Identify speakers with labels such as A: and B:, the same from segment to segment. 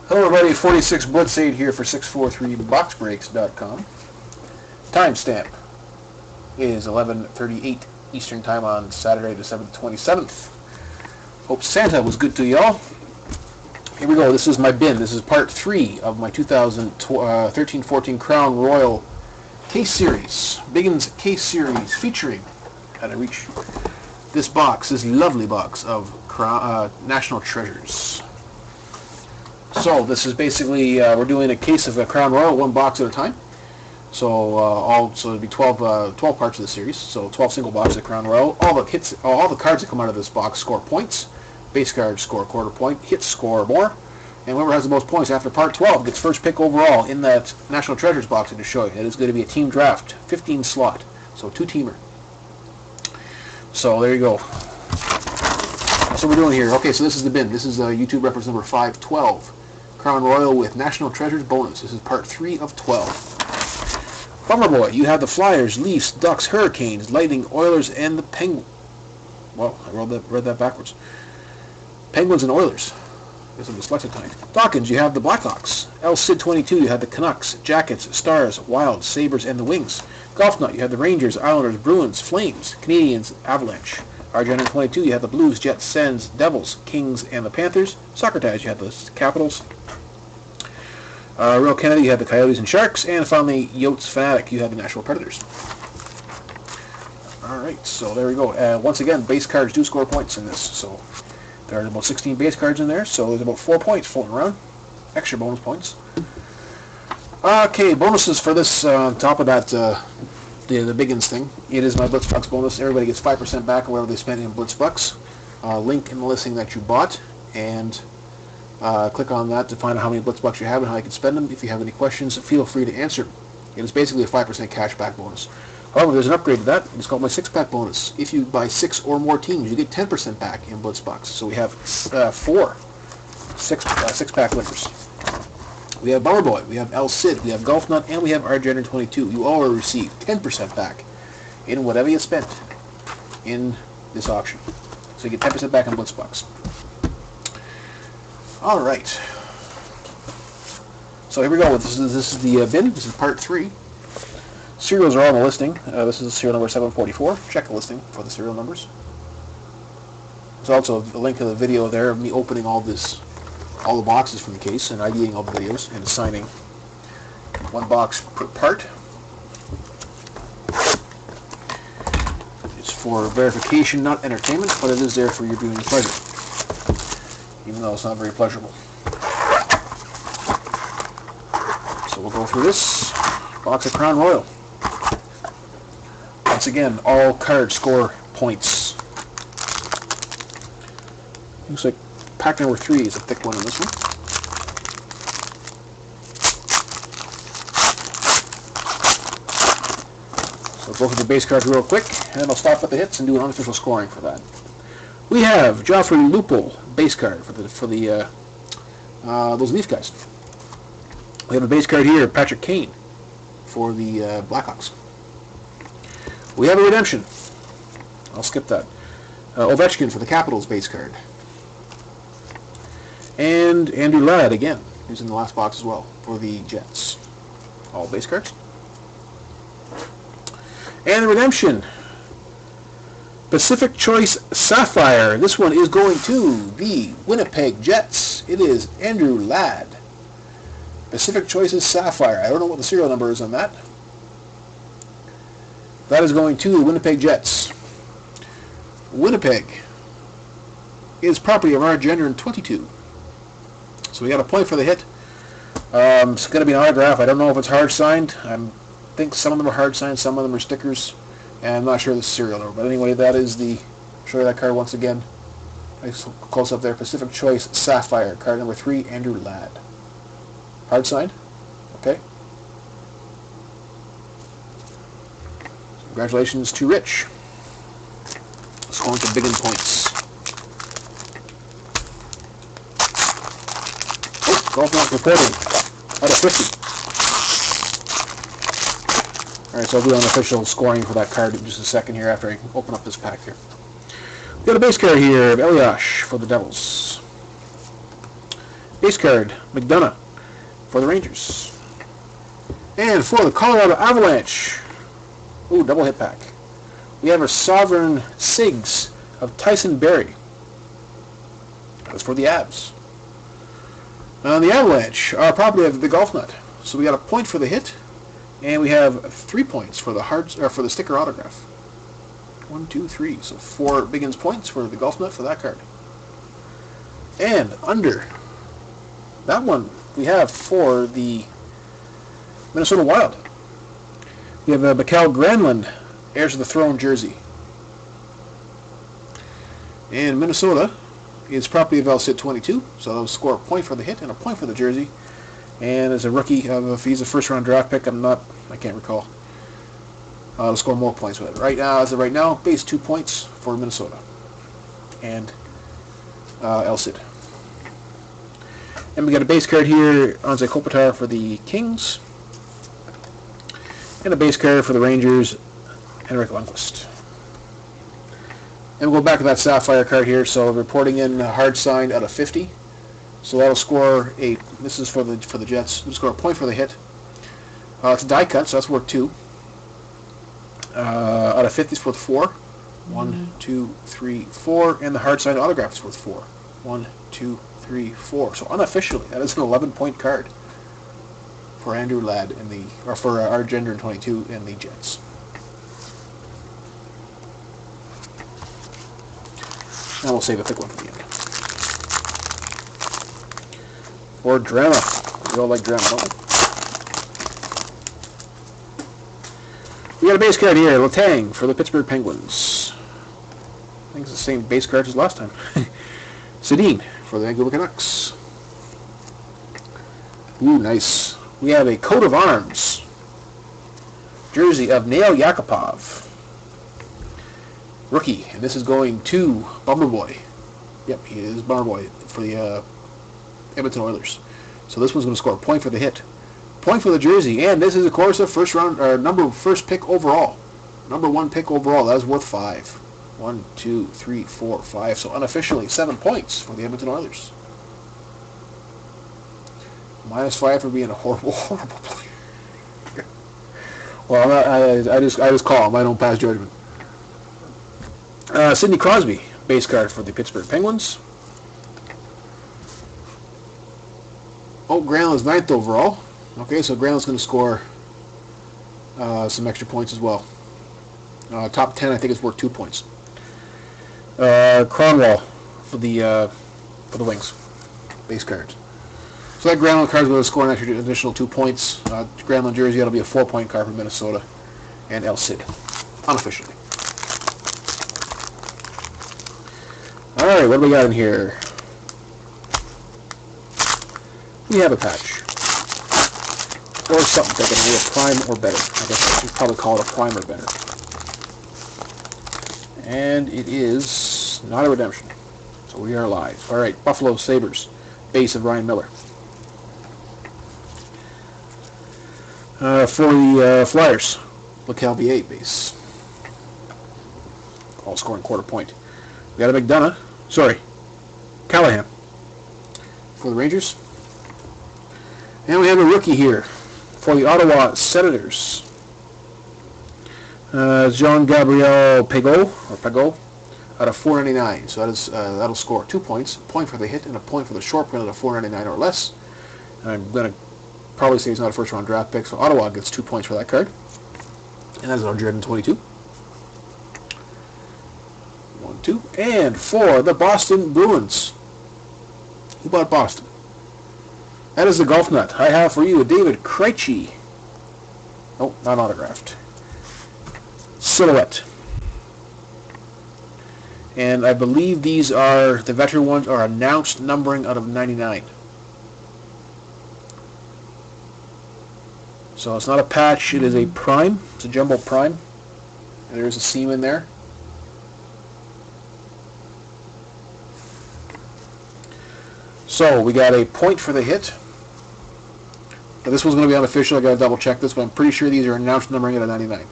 A: Hello everybody, 46 Bloodsade here for 643boxbreaks.com. Timestamp is 11:38 Eastern Time on Saturday, December 27th. Hope Santa was good to y'all. Here we go, this is my bin. This is part 3 of my 2013-14 Crown Royal Case Series. Biggins Case Series featuring, how to reach this box, this lovely box of National Treasures. So this is basically, we're doing a case of a Crown Royal, one box at a time. So it'd be 12 parts of the series. So 12 single boxes of Crown Royal. All the cards that come out of this box score points. Base cards score a quarter point. Hits score more. And whoever has the most points after part 12 gets first pick overall in that National Treasures box to show you. It is going to be a team draft, 15 slot. So 2-teamer. So there you go. That's what we're doing here. Okay, so this is the bin. This is YouTube reference number 512. Crown Royal with National Treasures bonus. This is part 3 of 12. Bummer Boy, you have the Flyers, Leafs, Ducks, Hurricanes, Lightning, Oilers, and the Penguins. Well, I read that backwards. Penguins and Oilers. This is dyslexic tonight. Dawkins, you have the Blackhawks. El Cid 22, you have the Canucks, Jackets, Stars, Wild, Sabres, and the Wings. Golf Nut, you have the Rangers, Islanders, Bruins, Flames, Canadians, Avalanche. Argent 22, you have the Blues, Jets, Sens, Devils, Kings, and the Panthers. Soccer Ties, you have the Capitals. Real Canada, you have the Coyotes and Sharks. And finally, Yotes Fanatic, you have the Nashville Predators. Alright, so there we go. Once again, base cards do score points in this. So there are about 16 base cards in there, so there's about 4 points floating around. Extra bonus points. Okay, bonuses for this, on top of that, the Biggins thing. It is my Blitzbucks bonus. Everybody gets 5% back on whatever they spend in Blitzbucks. Link in the listing that you bought, and click on that to find out how many Blitzbucks you have and how you can spend them. If you have any questions, feel free to answer. It is basically a 5% cash back bonus. However, there's an upgrade to that. It's called my 6-pack bonus. If you buy 6 or more teams, you get 10% back in Blitzbucks. So we have 4 6-pack winners. We have Bummer Boy, we have El Cid, we have Golf Nut, and we have Argent 22. You all will receive 10% back in whatever you spent in this auction. So you get 10% back on Blitzbucks. All right. So here we go. This is the bin. This is part 3. Serials are all in the listing. This is serial number 744. Check the listing for the serial numbers. There's also a link to the video there of me opening all the boxes from the case and IDing all the videos and assigning 1 box per part. It's for verification, not entertainment, but it is there for your viewing pleasure, even though it's not very pleasurable. So we'll go through this box of Crown Royal. Once again, all cards score points. Looks like pack number 3 is a thick one on this one. So we'll go through the base cards real quick, and then I'll stop at the hits and do an unofficial scoring for that. We have Joffrey Lupul, base card for those Leaf guys. We have a base card here, Patrick Kane, for the Blackhawks. We have a redemption. I'll skip that. Ovechkin for the Capitals base card. And Andrew Ladd again, who's in the last box as well, for the Jets. All base cards. And the redemption. Pacific Choice Sapphire. This one is going to the Winnipeg Jets. It is Andrew Ladd. Pacific Choices Sapphire. I don't know what the serial number is on that. That is going to the Winnipeg Jets. Winnipeg is property of Argent 22. So we got a point for the hit. It's going to be an autograph. I don't know if it's hard signed. I think some of them are hard signed, some of them are stickers, and I'm not sure the serial number. But anyway, that is the. Show you that card once again. Nice close up there. Pacific Choice Sapphire, card number 3, Andrew Ladd. Hard signed. Okay. Congratulations to Rich. Scoring some Biggins points. Golf Nut reporting out of 50. Alright, so I'll do an official scoring for that card in just a second here after I open up this pack here. We got a base card here of Eliash for the Devils. Base card, McDonough for the Rangers. And for the Colorado Avalanche, ooh, double hit pack. We have our Sovereign Sigs of Tyson Barrie. That's for the Avs. On the Avalanche, our property of the Golf Nut. So we got a point for the hit, and we have 3 points for the sticker autograph. 1, 2, 3. So 4 Biggins points for the Golf Nut for that card. And under that one, we have for the Minnesota Wild. We have a Mikael Granlund, Heirs of the Throne jersey. And Minnesota is property of LSIT 22, so they'll score a point for the hit and a point for the jersey. And as a rookie, if he's a first-round draft pick, I can't recall. They'll score more points with it. Right now, as of right now, base 2 points for Minnesota and LSIT. And we got a base card here, Anze Kopitar for the Kings, and a base card for the Rangers, Henrik Lundqvist. And we'll go back to that Sapphire card here. So reporting in hard signed out of 50. So that'll score this is for the Jets. We'll score a point for the hit. It's a die cut, so that's worth 2. Out of 50 is worth 4. 1, 2, 3, 4. And the hard signed autograph is worth 4. 1, 2, 3, 4. So unofficially, that is an 11-point card for Andrew Ladd for our Gender 22 and the Jets. And we'll save a thick one for the end. Or drama. We all like drama, don't we? We got a base card here, Letang for the Pittsburgh Penguins. I think it's the same base card as last time. Sedin for the Vancouver Canucks. Ooh, nice. We have a coat of arms jersey of Nail Yakupov. Rookie, and this is going to Bummer Boy. Yep, he is Bummer Boy for the Edmonton Oilers. So this one's going to score a point for the hit, point for the jersey, and this is of course a first pick overall, number 1 pick overall. That is worth 5. 1, 2, 3, 4, 5. So unofficially 7 points for the Edmonton Oilers. -5 for being a horrible player. Well, I just call him. I don't pass judgment. Sidney Crosby, base card for the Pittsburgh Penguins. Oh, Granlund's 9th overall. Okay, so Granlund's going to score some extra points as well. Top 10, I think, is worth 2 points. Cronwall for the Wings, base cards. So that Granlund card is going to score an additional 2 points. Granlund jersey, that'll be a 4-point card for Minnesota and El Cid, unofficially. All right, what do we got in here? We have a patch. Or something that can be a prime or better. I guess I should probably call it a prime or better. And it is not a redemption. So we are live. All right, Buffalo Sabres, base of Ryan Miller. For the Flyers, LeCalvier base. All scoring quarter point. We got a McDonough. Sorry, Callahan for the Rangers. And we have a rookie here for the Ottawa Senators. Jean-Gabriel Pageau out of 499. So that'll score 2 points, a point for the hit and a point for the short print out of 499 or less. And I'm going to probably say he's not a first-round draft pick, so Ottawa gets 2 points for that card. And that is 122. 1, 2. And for the Boston Bruins. Who bought Boston? That is the Golf Nut. I have for you a David Krejci. Oh, not autographed. Silhouette. And I believe these are, the veteran ones are announced numbering out of 99. So it's not a patch, it is a prime. It's a jumbo prime. And there's a seam in there. So we got a point for the hit. Now, this one's going to be unofficial. I got to double check this, but I'm pretty sure these are announced numbering out of 99.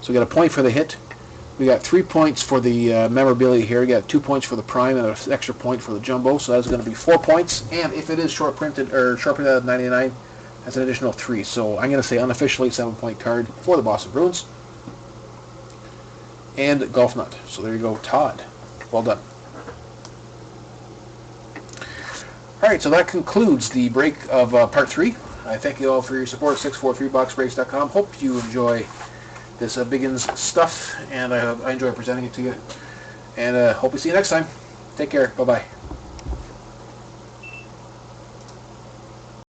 A: So we got a point for the hit, We got 3 points for the memorabilia here. We got 2 points for the prime and an extra point for the jumbo, so that's going to be 4 points. And if it is short printed out of 99, that's an additional 3. So I'm going to say unofficially 7-point card for the Boston Bruins. And Golf Nut. So there you go, Todd. Well done. Alright, so that concludes the break of part 3. I thank you all for your support at 643boxbreaks.com. Hope you enjoy this Biggins stuff, and I enjoy presenting it to you. And hope we see you next time. Take care. Bye-bye.